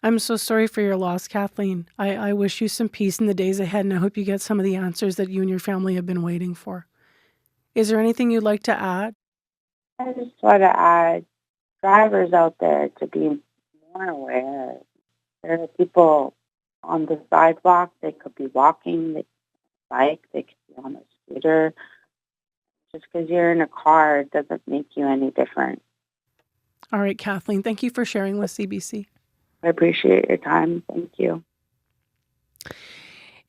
I'm so sorry for your loss, Kathleen. I wish you some peace in the days ahead, and I hope you get some of the answers that you and your family have been waiting for. Is there anything you'd like to add? I just want to add drivers out there to be more aware. There are people on the sidewalk. They could be walking, they could be on a bike, they could be on a scooter. Just because you're in a car doesn't make you any different. All right, Kathleen, thank you for sharing with CBC. I appreciate your time. Thank you.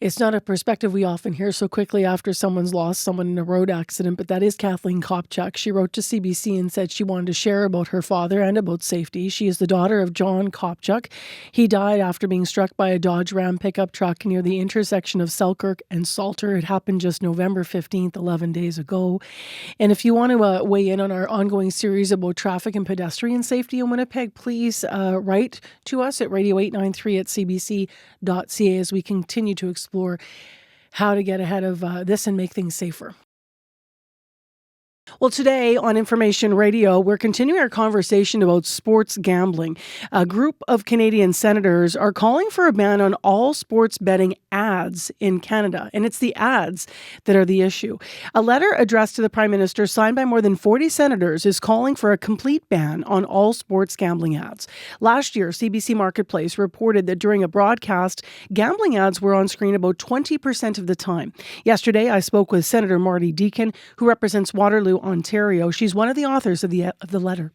It's not a perspective we often hear so quickly after someone's lost someone in a road accident, but that is Kathleen Kopchak. She wrote to CBC and said she wanted to share about her father and about safety. She is the daughter of John Kopchak. He died after being struck by a Dodge Ram pickup truck near the intersection of Selkirk and Salter. It happened just November 15th, 11 days ago. And if you want to weigh in on our ongoing series about traffic and pedestrian safety in Winnipeg, please write to us at radio893@cbc.ca as we continue to explore how to get ahead of this and make things safer. Well, today on Information Radio, we're continuing our conversation about sports gambling. A group of Canadian senators are calling for a ban on all sports betting ads in Canada, and it's the ads that are the issue. A letter addressed to the Prime Minister, signed by more than 40 senators, is calling for a complete ban on all sports gambling ads. Last year, CBC Marketplace reported that during a broadcast, gambling ads were on screen about 20% of the time. Yesterday, I spoke with Senator Marty Deakin, who represents Waterloo, Ontario. She's one of the authors of the letter.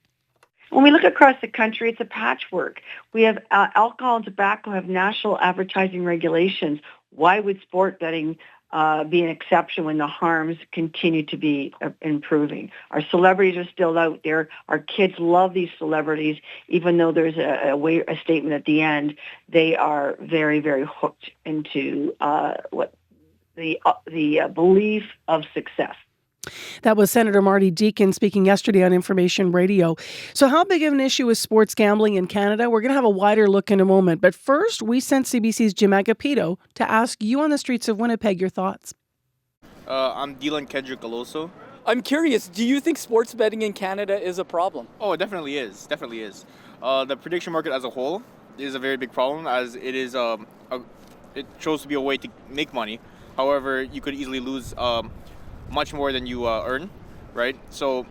When we look across the country, it's a patchwork. We have alcohol and tobacco have national advertising regulations. Why would sport betting be an exception when the harms continue to be improving? Our celebrities are still out there. Our kids love these celebrities, even though there's a statement at the end. They are very, very hooked into the belief of success. That was Senator Marty Deakin speaking yesterday on Information Radio. So how big of an issue is sports gambling in Canada? We're going to have a wider look in a moment. But first, we sent CBC's Jim Agapito to ask you on the streets of Winnipeg your thoughts. I'm Dylan Kendrick Aloso. I'm curious, do you think sports betting in Canada is a problem? Oh, it definitely is. Definitely is. The prediction market as a whole is a very big problem, as it is. It shows to be a way to make money. However, you could easily lose much more than you earn, right? So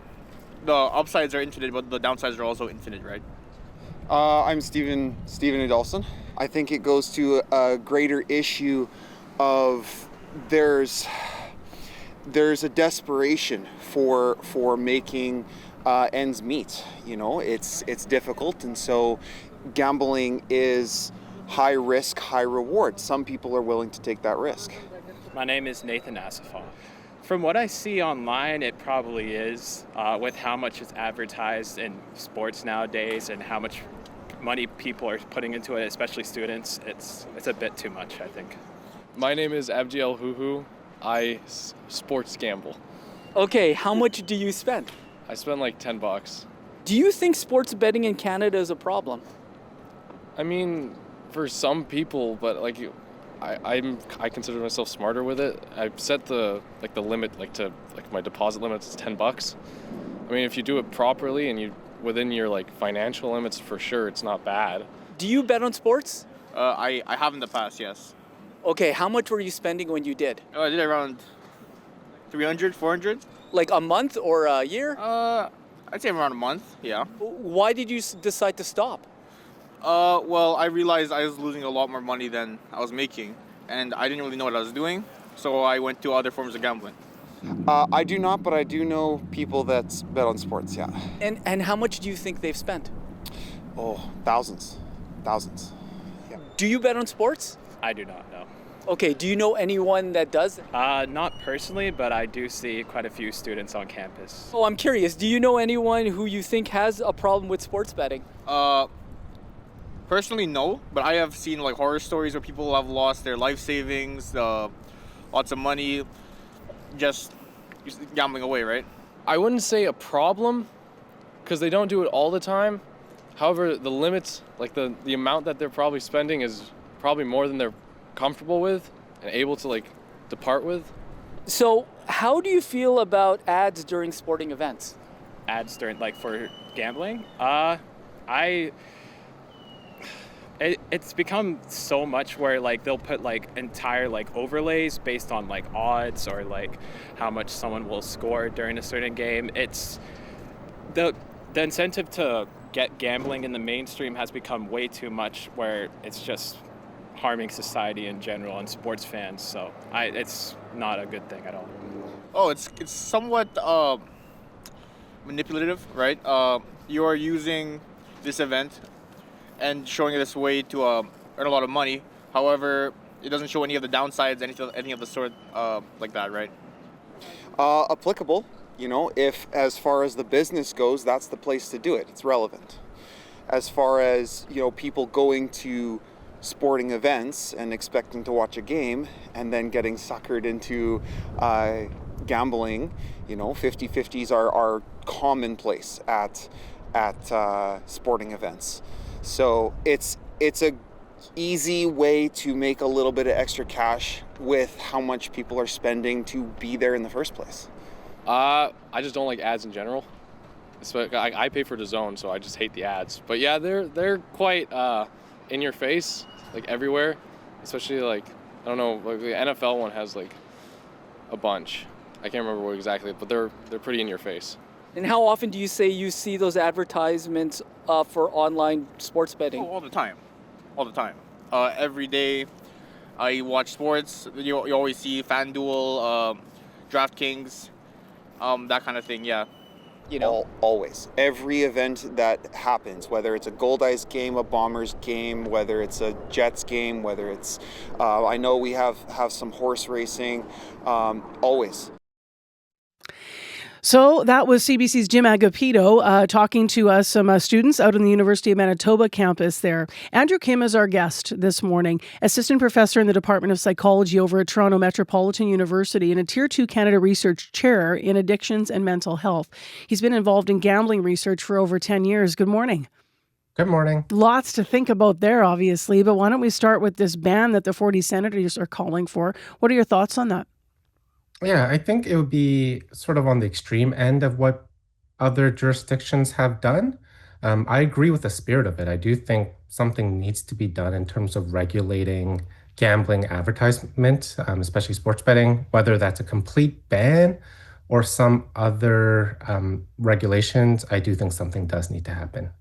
the upsides are infinite, but the downsides are also infinite, right? I'm Stephen Adolson. I think it goes to a greater issue of there's a desperation for making ends meet. You know, it's difficult, and so gambling is high risk, high reward. Some people are willing to take that risk. My name is Nathan Asafal. From what I see online, it probably is, with how much is advertised in sports nowadays and how much money people are putting into it, especially students. It's a bit too much, I think. My name is Abdi El Huhu. I sports gamble. Okay, how much do you spend? I spend like $10. Do you think sports betting in Canada is a problem? I mean, for some people, but like I consider myself smarter with it. I've set the limit to my deposit limit is $10. I mean, if you do it properly and you within your financial limits, for sure it's not bad. Do you bet on sports? I have in the past, yes. Okay, how much were you spending when you did? I did around 300, 400. Like a month or a year? I'd say around a month, yeah. Why did you decide to stop? Well, I realized I was losing a lot more money than I was making, and I didn't really know what I was doing, so I went to other forms of gambling. I do not, but I do know people that bet on sports, yeah. And how much do you think they've spent? Oh, thousands. Yeah. Do you bet on sports? I do not know. Okay, do you know anyone that does? Not personally, but I do see quite a few students on campus. Oh, I'm curious. Do you know anyone who you think has a problem with sports betting? Personally, no, but I have seen like horror stories where people have lost their life savings, lots of money, just gambling away, right? I wouldn't say a problem, because they don't do it all the time. However, the limits, like the amount that they're probably spending is probably more than they're comfortable with and able to like depart with. So how do you feel about ads during sporting events? Ads during, like, for gambling? It's become so much where like they'll put like entire like overlays based on like odds or like how much someone will score during a certain game. It's the incentive to get gambling in the mainstream has become way too much, where it's just harming society in general and sports fans. So it's not a good thing at all. Oh, it's somewhat manipulative, right? You are using this event and showing it this way to earn a lot of money. However, it doesn't show any of the downsides, any of the sort like that, right? Applicable, if as far as the business goes, that's the place to do it. It's relevant. As far as, people going to sporting events and expecting to watch a game and then getting suckered into gambling, 50-50s are commonplace at sporting events. So it's a easy way to make a little bit of extra cash with how much people are spending to be there in the first place. I just don't like ads in general. I pay for DAZN, so I just hate the ads. But yeah, they're quite in your face, like everywhere. Especially like, I don't know, like the NFL one has like a bunch. I can't remember what exactly, but they're pretty in your face. And how often do you say you see those advertisements for online sports betting? Oh, all the time. Every day I watch sports. You always see FanDuel, DraftKings, that kind of thing, yeah. Always. Every event that happens, whether it's a Goldeyes game, a Bombers game, whether it's a Jets game, whether it's, I know we have some horse racing, always. So that was CBC's Jim Agapito talking to us, some students out in the University of Manitoba campus there. Andrew Kim is our guest this morning, assistant professor in the Department of Psychology over at Toronto Metropolitan University and a Tier 2 Canada Research Chair in Addictions and Mental Health. He's been involved in gambling research for over 10 years. Good morning. Good morning. Lots to think about there, obviously, but why don't we start with this ban that the 40 senators are calling for? What are your thoughts on that? Yeah, I think it would be sort of on the extreme end of what other jurisdictions have done. I agree with the spirit of it. I do think something needs to be done in terms of regulating gambling advertisement, especially sports betting, whether that's a complete ban or some other regulations. I do think something does need to happen.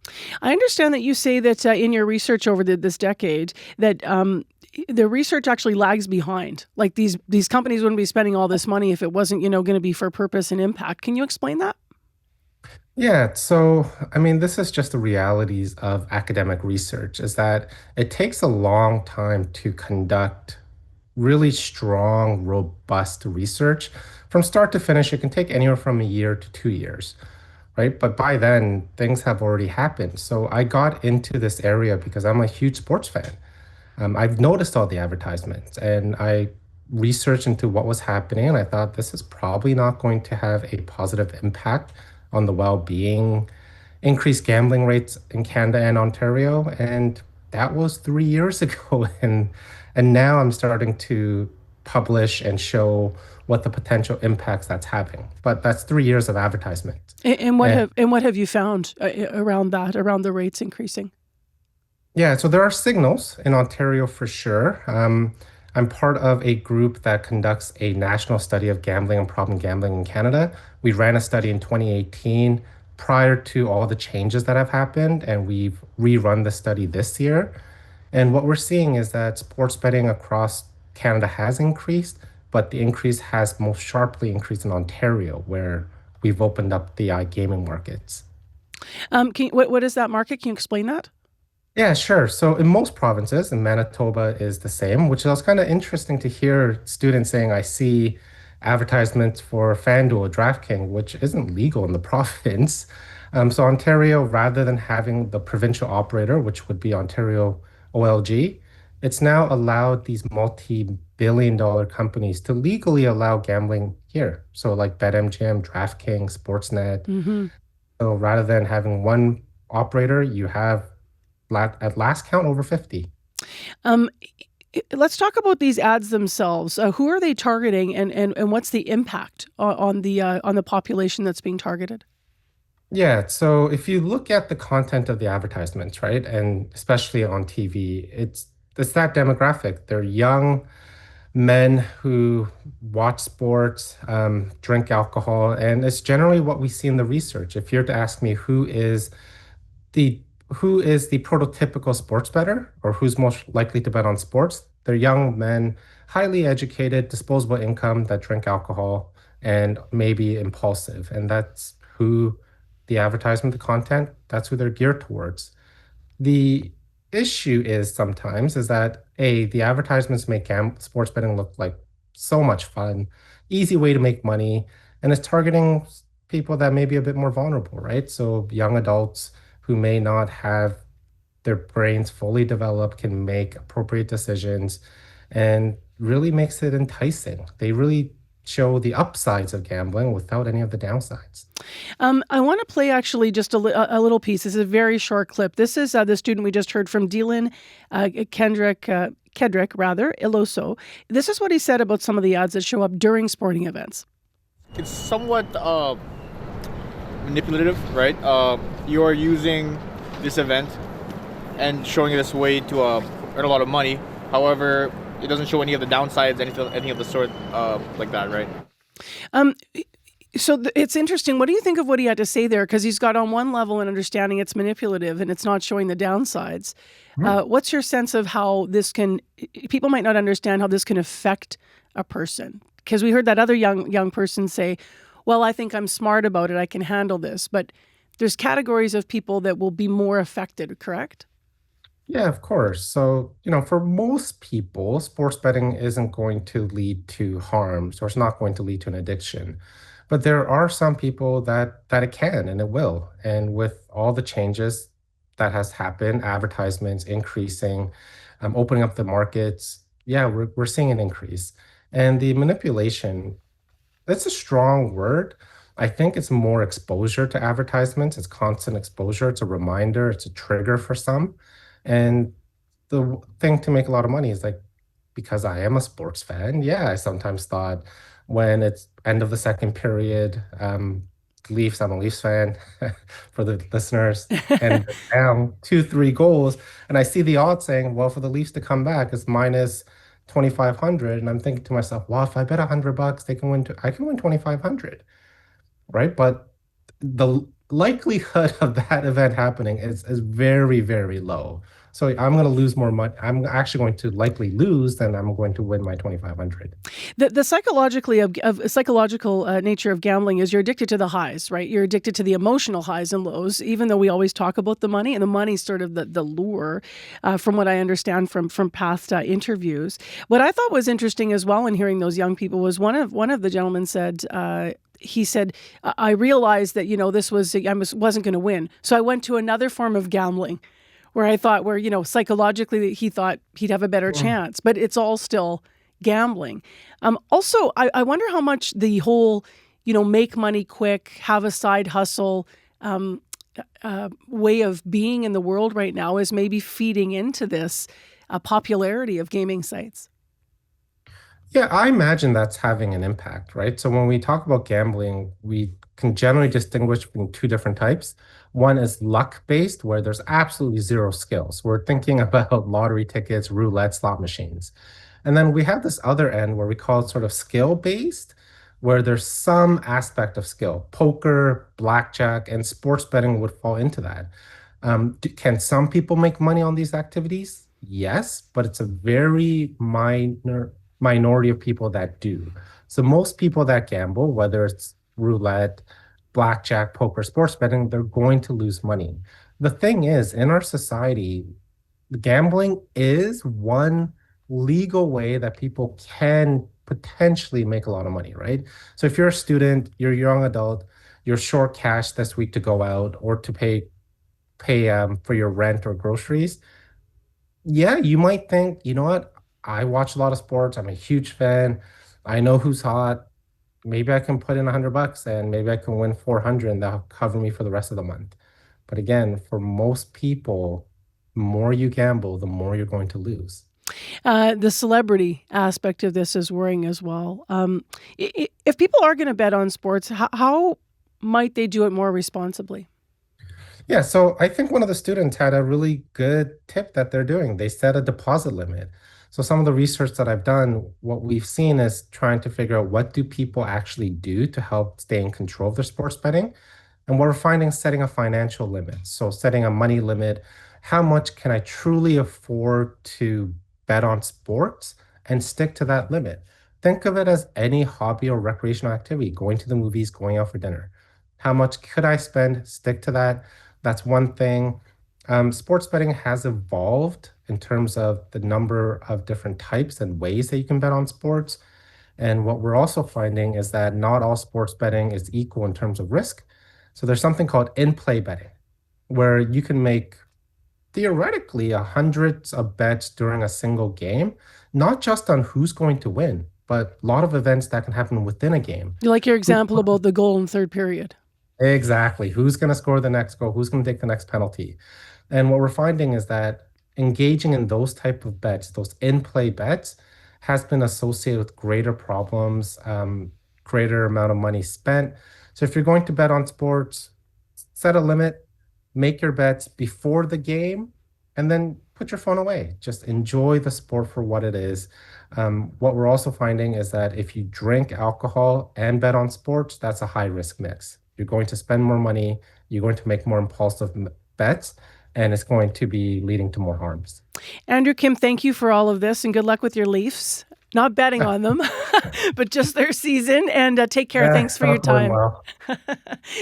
I understand that you say that in your research over this decade that the research actually lags behind. Like these companies wouldn't be spending all this money if it wasn't, going to be for purpose and impact. Can you explain that? Yeah, so I mean, this is just the realities of academic research, is that it takes a long time to conduct really strong, robust research. From start to finish, it can take anywhere from a year to 2 years, right? But by then, things have already happened. So I got into this area because I'm a huge sports fan. I've noticed all the advertisements and I researched into what was happening, and I thought this is probably not going to have a positive impact on the well-being, increased gambling rates in Canada and Ontario. And that was 3 years ago. And now I'm starting to publish and show what the potential impacts that's having. But that's 3 years of advertisement. And what have you found around the rates increasing? Yeah, so there are signals in Ontario for sure. I'm part of a group that conducts a national study of gambling and problem gambling in Canada. We ran a study in 2018 prior to all the changes that have happened, and we've rerun the study this year. And what we're seeing is that sports betting across Canada has increased, but the increase has most sharply increased in Ontario, where we've opened up the iGaming markets. What is that market? Can you explain that? Yeah, sure. So in most provinces, and Manitoba is the same, which was kind of interesting to hear students saying, I see advertisements for FanDuel, DraftKings, which isn't legal in the province. So Ontario, rather than having the provincial operator, which would be Ontario OLG, it's now allowed these multi-billion-dollar companies to legally allow gambling here. So like BetMGM, DraftKings, Sportsnet. Mm-hmm. So rather than having one operator, you have at last count over 50. Let's talk about these ads themselves. Who are they targeting, and what's the impact on the population that's being targeted? Yeah, so if you look at the content of the advertisements, right, and especially on TV, it's that demographic. They're young men who watch sports, drink alcohol, and it's generally what we see in the research. If you're to ask me the who is the prototypical sports bettor or who's most likely to bet on sports, they're young men, highly educated, disposable income that drink alcohol and maybe impulsive. And that's who the advertisement, the content, that's who they're geared towards. The issue is sometimes is that the advertisements make sports betting look like so much fun, easy way to make money, and it's targeting people that may be a bit more vulnerable, right? So young adults who may not have their brains fully developed can make appropriate decisions and really makes it enticing. They really show the upsides of gambling without any of the downsides. I want to play actually just a little piece. This is a very short clip. This is the student we just heard from, Dylan Kedrick, Iloso. This is what he said about some of the ads that show up during sporting events. It's somewhat manipulative, right? You are using this event and showing it as a way to earn a lot of money. However, it doesn't show any of the downsides, anything of the sort like that, right? So it's interesting. What do you think of what he had to say there? Because he's got on one level an understanding it's manipulative and it's not showing the downsides. What's your sense of how this people might not understand how this can affect a person? Because we heard that other young person say, well, I think I'm smart about it. I can handle this. But there's categories of people that will be more affected, correct? Yeah, of course. So, for most people, sports betting isn't going to lead to harms or it's not going to lead to an addiction. But there are some people that it can and it will. And with all the changes that has happened, advertisements increasing, opening up the markets, yeah, we're seeing an increase. And the manipulation, that's a strong word. I think it's more exposure to advertisements. It's constant exposure. It's a reminder. It's a trigger for some. And the thing to make a lot of money is like, because I am a sports fan, yeah, I sometimes thought when it's end of the second period, Leafs, I'm a Leafs fan for the listeners, and down 2-3 goals, and I see the odds saying, well, for the Leafs to come back, it's minus 2,500, and I'm thinking to myself, well, if I bet $100, I can win 2,500, right? But the likelihood of that event happening is very, very low. So I'm going to lose more money. I'm actually going to likely lose than I'm going to win my 2,500. The psychological nature of gambling is you're addicted to the highs, right? You're addicted to the emotional highs and lows, even though we always talk about the money, and the money's sort of the lure, from what I understand from past interviews. What I thought was interesting as well in hearing those young people was one of the gentlemen said, he said, I realized that, wasn't going to win. So I went to another form of gambling where I thought psychologically he thought he'd have a better chance, but it's all still gambling. Also, I wonder how much the whole, make money quick, have a side hustle way of being in the world right now is maybe feeding into this popularity of gaming sites. Yeah, I imagine that's having an impact, right? So when we talk about gambling, we can generally distinguish between two different types. One is luck-based, where there's absolutely zero skills. We're thinking about lottery tickets, roulette, slot machines. And then we have this other end where we call it sort of skill based, where there's some aspect of skill. Poker, blackjack, and sports betting would fall into that. Can some people make money on these activities? Yes, but it's a very minor minority of people that do. So most people that gamble, whether it's roulette, blackjack, poker, sports betting, they're going to lose money. The thing is, in our society, gambling is one legal way that people can potentially make a lot of money, right? So if you're a student, you're a young adult, you're short cash this week to go out or to pay for your rent or groceries, yeah, you might think, you know what? I watch a lot of sports. I'm a huge fan. I know who's hot. Maybe I can put in $100 and maybe I can win 400 and that'll cover me for the rest of the month. But again, for most people, the more you gamble, the more you're going to lose. The celebrity aspect of this is worrying as well. If people are going to bet on sports, how might they do it more responsibly? Yeah, so I think one of the students had a really good tip that they're doing. They set a deposit limit. So some of the research that I've done, what we've seen is trying to figure out what do people actually do to help stay in control of their sports betting. And what we're finding is setting a financial limit. So setting a money limit. How much can I truly afford to bet on sports and stick to that limit? Think of it as any hobby or recreational activity, going to the movies, going out for dinner. How much could I spend? Stick to that. That's one thing. Sports betting has evolved in terms of the number of different types and ways that you can bet on sports. And what we're also finding is that not all sports betting is equal in terms of risk. So there's something called in-play betting, where you can make theoretically hundreds of bets during a single game, not just on who's going to win, but a lot of events that can happen within a game. You like your example about the goal in third period. Exactly. Who's going to score the next goal? Who's going to take the next penalty? And what we're finding is that engaging in those type of bets, those in-play bets, has been associated with greater problems, greater amount of money spent. So if you're going to bet on sports, set a limit, make your bets before the game, and then put your phone away. Just enjoy the sport for what it is. What we're also finding is that if you drink alcohol and bet on sports, that's a high risk mix. You're going to spend more money, you're going to make more impulsive bets, and it's going to be leading to more harms. Andrew, Kim, thank you for all of this and good luck with your Leafs. Not betting on them, but just their season. And take care. Yeah, thanks for your time. well.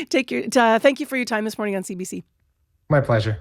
Thank you for your time this morning on CBC. My pleasure.